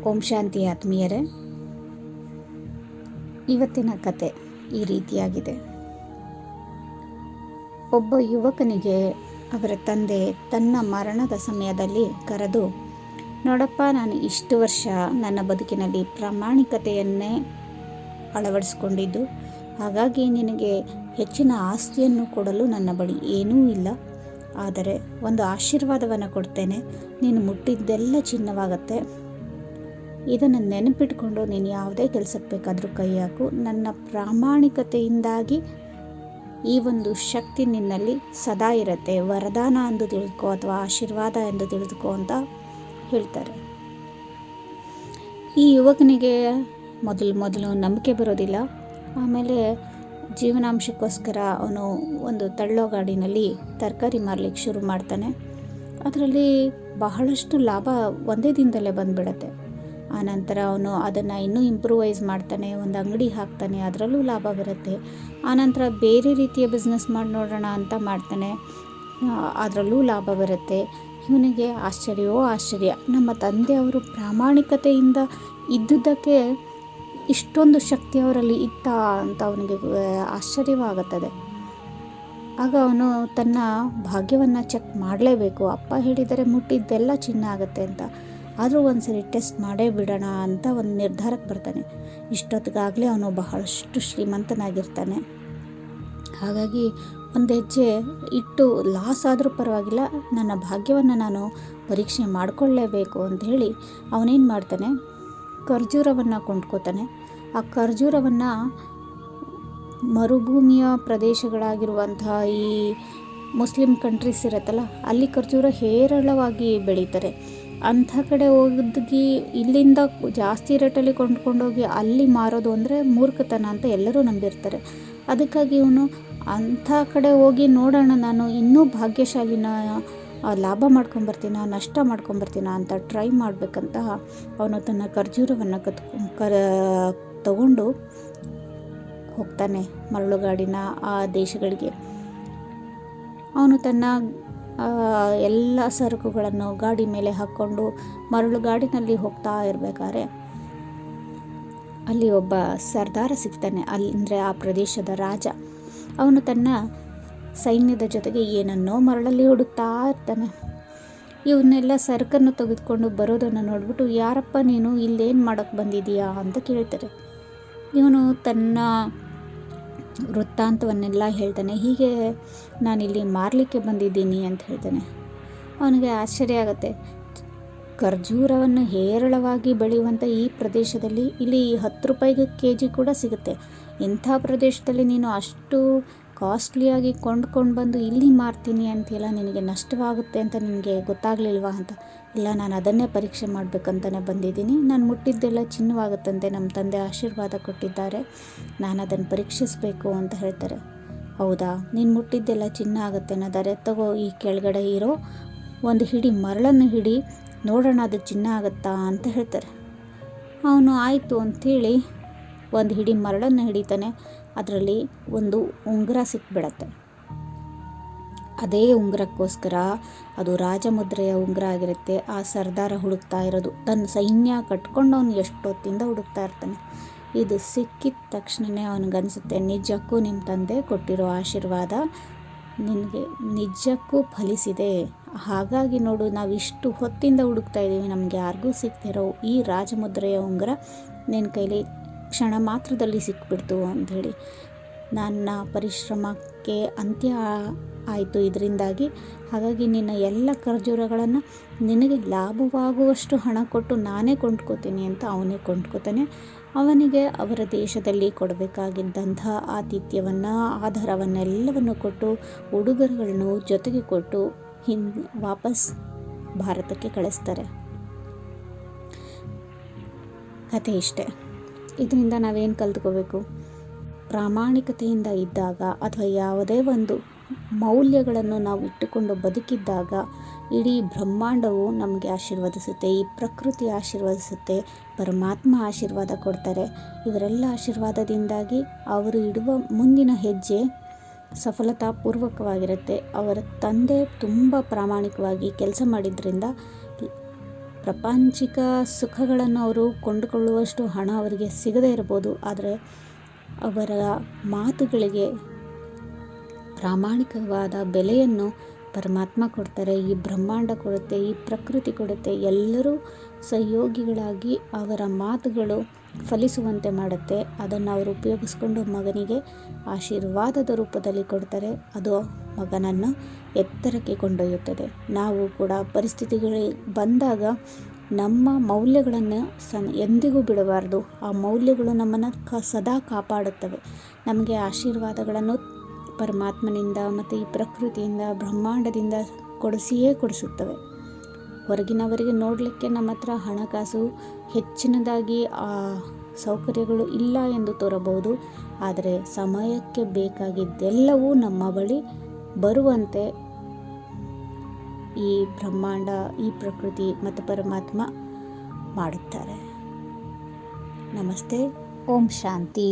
ಓಂ ಶಾಂತಿ ಆತ್ಮೀಯರೇ, ಇವತ್ತಿನ ಕತೆ ಈ ರೀತಿಯಾಗಿದೆ. ಒಬ್ಬ ಯುವಕನಿಗೆ ಅವರ ತಂದೆ ತನ್ನ ಮರಣದ ಸಮಯದಲ್ಲಿ ಕರೆದು, ನೋಡಪ್ಪ, ನಾನು ಇಷ್ಟು ವರ್ಷ ನನ್ನ ಬದುಕಿನಲ್ಲಿ ಪ್ರಾಮಾಣಿಕತೆಯನ್ನೇ ಅಳವಡಿಸಿಕೊಂಡಿದ್ದು, ಹಾಗಾಗಿ ನಿನಗೆ ಹೆಚ್ಚಿನ ಆಸ್ತಿಯನ್ನು ಕೊಡಲು ನನ್ನ ಬಳಿ ಏನೂ ಇಲ್ಲ. ಆದರೆ ಒಂದು ಆಶೀರ್ವಾದವನ್ನು ಕೊಡ್ತೇನೆ, ನೀನು ಮುಟ್ಟಿದ್ದೆಲ್ಲ ಚಿನ್ನವಾಗತ್ತೆ. ಇದನ್ನು ನೆನಪಿಟ್ಕೊಂಡು ನೀನು ಯಾವುದೇ ಕೆಲಸಕ್ಕೆ ಬೇಕಾದರೂ ಕೈ ಹಾಕು. ನನ್ನ ಪ್ರಾಮಾಣಿಕತೆಯಿಂದಾಗಿ ಈ ಒಂದು ಶಕ್ತಿ ನಿನ್ನಲ್ಲಿ ಸದಾ ಇರುತ್ತೆ. ವರದಾನ ಎಂದು ತಿಳಿದುಕೋ ಅಥವಾ ಆಶೀರ್ವಾದ ಎಂದು ತಿಳಿದುಕೋ ಅಂತ ಹೇಳ್ತಾರೆ. ಈ ಯುವಕನಿಗೆ ಮೊದಲು ನಂಬಿಕೆ ಬರೋದಿಲ್ಲ. ಆಮೇಲೆ ಜೀವನಾಂಶಕ್ಕೋಸ್ಕರ ಅವನು ಒಂದು ತಳ್ಳೋ ಗಾಡಿನಲ್ಲಿ ತರಕಾರಿ ಮಾರಲಿಕ್ಕೆ ಶುರು ಮಾಡ್ತಾನೆ. ಅದರಲ್ಲಿ ಬಹಳಷ್ಟು ಲಾಭ ಒಂದೇ ದಿನದಲ್ಲೇ ಬಂದುಬಿಡತ್ತೆ. ಆನಂತರ ಅವನು ಅದನ್ನು ಇನ್ನೂ ಇಂಪ್ರೂವೈಸ್ ಮಾಡ್ತಾನೆ, ಒಂದು ಅಂಗಡಿ ಹಾಕ್ತಾನೆ, ಅದರಲ್ಲೂ ಲಾಭ ಬರುತ್ತೆ. ಆನಂತರ ಬೇರೆ ರೀತಿಯ ಬಿಸ್ನೆಸ್ ಮಾಡಿ ನೋಡೋಣ ಅಂತ ಮಾಡ್ತಾನೆ, ಅದರಲ್ಲೂ ಲಾಭ ಬರುತ್ತೆ. ಇವನಿಗೆ ಆಶ್ಚರ್ಯವೋ ಆಶ್ಚರ್ಯ, ನಮ್ಮ ತಂದೆಯವರು ಪ್ರಾಮಾಣಿಕತೆಯಿಂದ ಇದ್ದುದಕ್ಕೆ ಇಷ್ಟೊಂದು ಶಕ್ತಿ ಅವರಲ್ಲಿ ಇತ್ತಾ ಅಂತ ಅವನಿಗೆ ಆಶ್ಚರ್ಯವಾಗುತ್ತದೆ. ಆಗ ಅವನು ತನ್ನ ಭಾಗ್ಯವನ್ನು ಚೆಕ್ ಮಾಡಲೇಬೇಕು. ಅಪ್ಪ ಹೇಳಿದರೆ ಮುಟ್ಟಿದ್ದೆಲ್ಲ ಚಿನ್ನ ಆಗುತ್ತೆ ಅಂತ, ಆದರೂ ಒಂದು ಸರಿ ಟೆಸ್ಟ್ ಮಾಡೇ ಬಿಡೋಣ ಅಂತ ಒಂದು ನಿರ್ಧಾರಕ್ಕೆ ಬರ್ತಾನೆ. ಇಷ್ಟೊತ್ತಿಗಾಗಲೇ ಅವನು ಬಹಳಷ್ಟು ಶ್ರೀಮಂತನಾಗಿರ್ತಾನೆ. ಹಾಗಾಗಿ ಒಂದು ಹೆಜ್ಜೆ ಇಟ್ಟು ಲಾಸ್ ಆದರೂ ಪರವಾಗಿಲ್ಲ, ನನ್ನ ಭಾಗ್ಯವನ್ನು ನಾನು ಪರೀಕ್ಷೆ ಮಾಡಿಕೊಳ್ಳೇಬೇಕು ಅಂತ ಹೇಳಿ ಅವನೇನು ಮಾಡ್ತಾನೆ, ಖರ್ಜೂರವನ್ನು ಕೊಂಡ್ಕೋತಾನೆ. ಆ ಖರ್ಜೂರವನ್ನು ಮರುಭೂಮಿಯ ಪ್ರದೇಶಗಳಾಗಿರುವಂತಹ ಈ ಮುಸ್ಲಿಂ ಕಂಟ್ರೀಸ್ ಇರುತ್ತಲ್ಲ, ಅಲ್ಲಿ ಖರ್ಜೂರ ಹೇರಳವಾಗಿ ಬೆಳೀತಾರೆ. ಅಂಥ ಕಡೆ ಹೋಗಿ ಇಲ್ಲಿಂದ ಜಾಸ್ತಿ ರೇಟಲ್ಲಿ ಕೊಂಡ್ಕೊಂಡೋಗಿ ಅಲ್ಲಿ ಮಾರೋದು ಅಂದರೆ ಮೂರ್ಖತನ ಅಂತ ಎಲ್ಲರೂ ನಂಬಿರ್ತಾರೆ. ಅದಕ್ಕಾಗಿ ಇವನು ಅಂಥ ಕಡೆ ಹೋಗಿ ನೋಡೋಣ, ನಾನು ಇನ್ನೂ ಭಾಗ್ಯಶಾಲಿನ, ಲಾಭ ಮಾಡ್ಕೊಂಬರ್ತೀನ ನಷ್ಟ ಮಾಡ್ಕೊಂಬರ್ತೀನ ಅಂತ ಟ್ರೈ ಮಾಡಬೇಕಂತ ಅವನು ತನ್ನ ಖರ್ಜೂರವನ್ನು ತಗೊಂಡು ಹೋಗ್ತಾನೆ ಮರಳುಗಾಡಿನ ಆ ದೇಶಗಳಿಗೆ. ಅವನು ತನ್ನ ಎಲ್ಲ ಸರಕುಗಳನ್ನು ಗಾಡಿ ಮೇಲೆ ಹಾಕ್ಕೊಂಡು ಮರಳುಗಾಡಿನಲ್ಲಿ ಹೋಗ್ತಾ ಇರಬೇಕಾದ್ರೆ ಅಲ್ಲಿ ಒಬ್ಬ ಸರ್ದಾರ ಸಿಗ್ತಾನೆ. ಅಂದರೆ ಆ ಪ್ರದೇಶದ ರಾಜ. ಅವನು ತನ್ನ ಸೈನ್ಯದ ಜೊತೆಗೆ ಏನನ್ನೋ ಮರಳಲ್ಲಿ ಹುಡುಕ್ತಾ ಇರ್ತಾನೆ. ಇವನ್ನೆಲ್ಲ ಸರಕನ್ನು ತೆಗೆದುಕೊಂಡು ಬರೋದನ್ನು ನೋಡಿಬಿಟ್ಟು, ಯಾರಪ್ಪ ನೀನು, ಇಲ್ಲೇನು ಮಾಡೋಕ್ಕೆ ಬಂದಿದೀಯಾ ಅಂತ ಕೇಳ್ತಾರೆ. ಇವನು ತನ್ನ ವೃತ್ತಾಂತವನ್ನೆಲ್ಲ ಹೇಳ್ತಾನೆ. ಹೀಗೆ ನಾನಿಲ್ಲಿ ಮಾರಲಿಕ್ಕೆ ಬಂದಿದ್ದೀನಿ ಅಂತ ಹೇಳ್ತಾನೆ. ಅವನಿಗೆ ಆಶ್ಚರ್ಯ ಆಗುತ್ತೆ. ಖರ್ಜೂರವನ್ನು ಹೇರಳವಾಗಿ ಬೆಳೆಯುವಂಥ ಈ ಪ್ರದೇಶದಲ್ಲಿ ಇಲ್ಲಿ 10 ರೂಪಾಯಿಗೆ kg ಕೂಡ ಸಿಗುತ್ತೆ. ಇಂಥ ಪ್ರದೇಶದಲ್ಲಿ ನೀನು ಅಷ್ಟು ಕಾಸ್ಟ್ಲಿಯಾಗಿ ಕೊಂಡ್ಕೊಂಡು ಬಂದು ಇಲ್ಲಿ ಮಾರ್ತೀನಿ ಅಂತೆಲ್ಲ, ನಿನಗೆ ನಷ್ಟವಾಗುತ್ತೆ ಅಂತ ನಿನಗೆ ಗೊತ್ತಾಗಲಿಲ್ವಾ ಅಂತ. ಇಲ್ಲ, ನಾನು ಅದನ್ನೇ ಪರೀಕ್ಷೆ ಮಾಡಬೇಕಂತಲೇ ಬಂದಿದ್ದೀನಿ. ನಾನು ಮುಟ್ಟಿದ್ದೆಲ್ಲ ಚಿನ್ನವಾಗುತ್ತಂತೆ, ನಮ್ಮ ತಂದೆ ಆಶೀರ್ವಾದ ಕೊಟ್ಟಿದ್ದಾರೆ, ನಾನು ಅದನ್ನು ಪರೀಕ್ಷಿಸಬೇಕು ಅಂತ ಹೇಳ್ತಾರೆ. ಹೌದಾ, ನೀನು ಮುಟ್ಟಿದ್ದೆಲ್ಲ ಚಿನ್ನ ಆಗುತ್ತೆ ಅನ್ನೋದಾರೆ, ತಗೋ ಈ ಕೆಳಗಡೆ ಇರೋ ಒಂದು ಹಿಡಿ ಮರಳನ್ನು ಹಿಡಿ, ನೋಡೋಣ ಅದು ಚಿನ್ನ ಆಗುತ್ತಾ ಅಂತ ಹೇಳ್ತಾರೆ. ಅವನು ಆಯಿತು ಅಂಥೇಳಿ ಒಂದು ಹಿಡಿ ಮರಳನ್ನು ಹಿಡಿತಾನೆ. ಅದರಲ್ಲಿ ಒಂದು ಉಂಗುರ ಸಿಕ್ಬಿಡತ್ತೆ. ಅದೇ ಉಂಗುರಕ್ಕೋಸ್ಕರ, ಅದು ರಾಜಮುದ್ರೆಯ ಉಂಗುರ ಆಗಿರುತ್ತೆ. ಆ ಸರ್ದಾರ ಹುಡುಕ್ತಾ ಇರೋದು, ತನ್ನ ಸೈನ್ಯ ಕಟ್ಕೊಂಡು ಅವನು ಎಷ್ಟೊತ್ತಿಂದ ಹುಡುಕ್ತಾ ಇರ್ತಾನೆ. ಇದು ಸಿಕ್ಕಿದ ತಕ್ಷಣವೇ ಅವನಿಗನ್ಸುತ್ತೆ, ನಿಜಕ್ಕೂ ನಿಮ್ಮ ತಂದೆ ಕೊಟ್ಟಿರೋ ಆಶೀರ್ವಾದ ನಿನಗೆ ನಿಜಕ್ಕೂ ಫಲಿಸಿದೆ. ಹಾಗಾಗಿ ನೋಡು, ನಾವು ಇಷ್ಟು ಹೊತ್ತಿಂದ ಹುಡುಕ್ತಾ ಇದ್ದೀವಿ, ನಮಗೆ ಯಾರಿಗೂ ಸಿಗ್ತಿರೋ ಈ ರಾಜಮುದ್ರೆಯ ಉಂಗುರ ನಿನ್ನ ಕೈಲಿ ಕ್ಷಣ ಮಾತ್ರದಲ್ಲಿ ಸಿಕ್ಬಿಡ್ತು ಅಂಥೇಳಿ. ನನ್ನ ಪರಿಶ್ರಮಕ್ಕೆ ಅಂತ್ಯ ಆಯಿತು ಇದರಿಂದಾಗಿ. ಹಾಗಾಗಿ ನಿನ್ನ ಎಲ್ಲ ಖರ್ಜೂರಗಳನ್ನು ನಿನಗೆ ಲಾಭವಾಗುವಷ್ಟು ಹಣ ಕೊಟ್ಟು ನಾನೇ ಕೊಂಡ್ಕೋತೀನಿ ಅಂತ ಅವನೇ ಕೊಂಡ್ಕೋತಾನೆ. ಅವನಿಗೆ ಅವರ ದೇಶದಲ್ಲಿ ಕೊಡಬೇಕಾಗಿದ್ದಂಥ ಆತಿಥ್ಯವನ್ನು, ಆಧಾರವನ್ನೆಲ್ಲವನ್ನು ಕೊಟ್ಟು, ಉಡುಗೊರೆಗಳನ್ನು ಜೊತೆಗೆ ಕೊಟ್ಟು ವಾಪಸ್ ಭಾರತಕ್ಕೆ ಕಳಿಸ್ತಾರೆ. ಕತೆ ಇಷ್ಟೆ. ಇದರಿಂದ ನಾವೇನು ಕಲ್ತ್ಕೋಬೇಕು? ಪ್ರಾಮಾಣಿಕತೆಯಿಂದ ಇದ್ದಾಗ ಅಥವಾ ಯಾವುದೇ ಒಂದು ಮೌಲ್ಯಗಳನ್ನು ನಾವು ಇಟ್ಟುಕೊಂಡು ಬದುಕಿದ್ದಾಗ ಇಡೀ ಬ್ರಹ್ಮಾಂಡವು ನಮಗೆ ಆಶೀರ್ವದಿಸುತ್ತೆ, ಈ ಪ್ರಕೃತಿ ಆಶೀರ್ವದಿಸುತ್ತೆ, ಪರಮಾತ್ಮ ಆಶೀರ್ವಾದ ಕೊಡ್ತಾರೆ. ಇವರೆಲ್ಲ ಆಶೀರ್ವಾದದಿಂದಾಗಿ ಅವರು ಇಡುವ ಮುಂದಿನ ಹೆಜ್ಜೆ ಸಫಲತಾಪೂರ್ವಕವಾಗಿರುತ್ತೆ. ಅವರ ತಂದೆ ತುಂಬ ಪ್ರಾಮಾಣಿಕವಾಗಿ ಕೆಲಸ ಮಾಡಿದ್ರಿಂದ ಪ್ರಾಪಂಚಿಕ ಸುಖಗಳನ್ನು ಅವರು ಕೊಂಡುಕೊಳ್ಳುವಷ್ಟು ಹಣ ಅವರಿಗೆ ಸಿಗದೇ ಇರ್ಬೋದು, ಆದರೆ ಅವರ ಮಾತುಗಳಿಗೆ ಪ್ರಾಮಾಣಿಕವಾದ ಬೆಲೆಯನ್ನು ಪರಮಾತ್ಮ ಕೊಡ್ತಾರೆ. ಈ ಬ್ರಹ್ಮಾಂಡ ಕೊಡುತ್ತೆ, ಈ ಪ್ರಕೃತಿ ಕೊಡುತ್ತೆ. ಎಲ್ಲರೂ ಸಹಯೋಗಿಗಳಾಗಿ ಅವರ ಮಾತುಗಳು ಫಲಿಸುವಂತೆ ಮಾಡುತ್ತೆ. ಅದನ್ನು ಅವರು ಉಪಯೋಗಿಸ್ಕೊಂಡು ಮಗನಿಗೆ ಆಶೀರ್ವಾದದ ರೂಪದಲ್ಲಿ ಕೊಡ್ತಾರೆ. ಅದು ಮಗನನ್ನು ಎತ್ತರಕ್ಕೆ ಕೊಂಡೊಯ್ಯುತ್ತದೆ. ನಾವು ಕೂಡ ಪರಿಸ್ಥಿತಿಗಳಿಗೆ ಬಂದಾಗ ನಮ್ಮ ಮೌಲ್ಯಗಳನ್ನು ಎಂದಿಗೂ ಬಿಡಬಾರ್ದು. ಆ ಮೌಲ್ಯಗಳು ನಮ್ಮನ್ನು ಸದಾ ಕಾಪಾಡುತ್ತವೆ. ನಮಗೆ ಆಶೀರ್ವಾದಗಳನ್ನು ಪರಮಾತ್ಮನಿಂದ ಮತ್ತು ಈ ಪ್ರಕೃತಿಯಿಂದ, ಬ್ರಹ್ಮಾಂಡದಿಂದ ಕೊಡಿಸುತ್ತವೆ. ಹೊರಗಿನವರಿಗೆ ನೋಡಲಿಕ್ಕೆ ನಮ್ಮ ಹತ್ರ ಹಣಕಾಸು ಹೆಚ್ಚಿನದಾಗಿ ಸೌಕರ್ಯಗಳು ಇಲ್ಲ ಎಂದು ತೋರಬಹುದು, ಆದರೆ ಸಮಯಕ್ಕೆ ಬೇಕಾಗಿದ್ದೆಲ್ಲವೂ ನಮ್ಮ ಬಳಿ ಬರುವಂತೆ ಈ ಬ್ರಹ್ಮಾಂಡ, ಈ ಪ್ರಕೃತಿ ಮತ್ತು ಪರಮಾತ್ಮ ಮಾಡುತ್ತಾರೆ. ನಮಸ್ತೆ. ಓಂ ಶಾಂತಿ.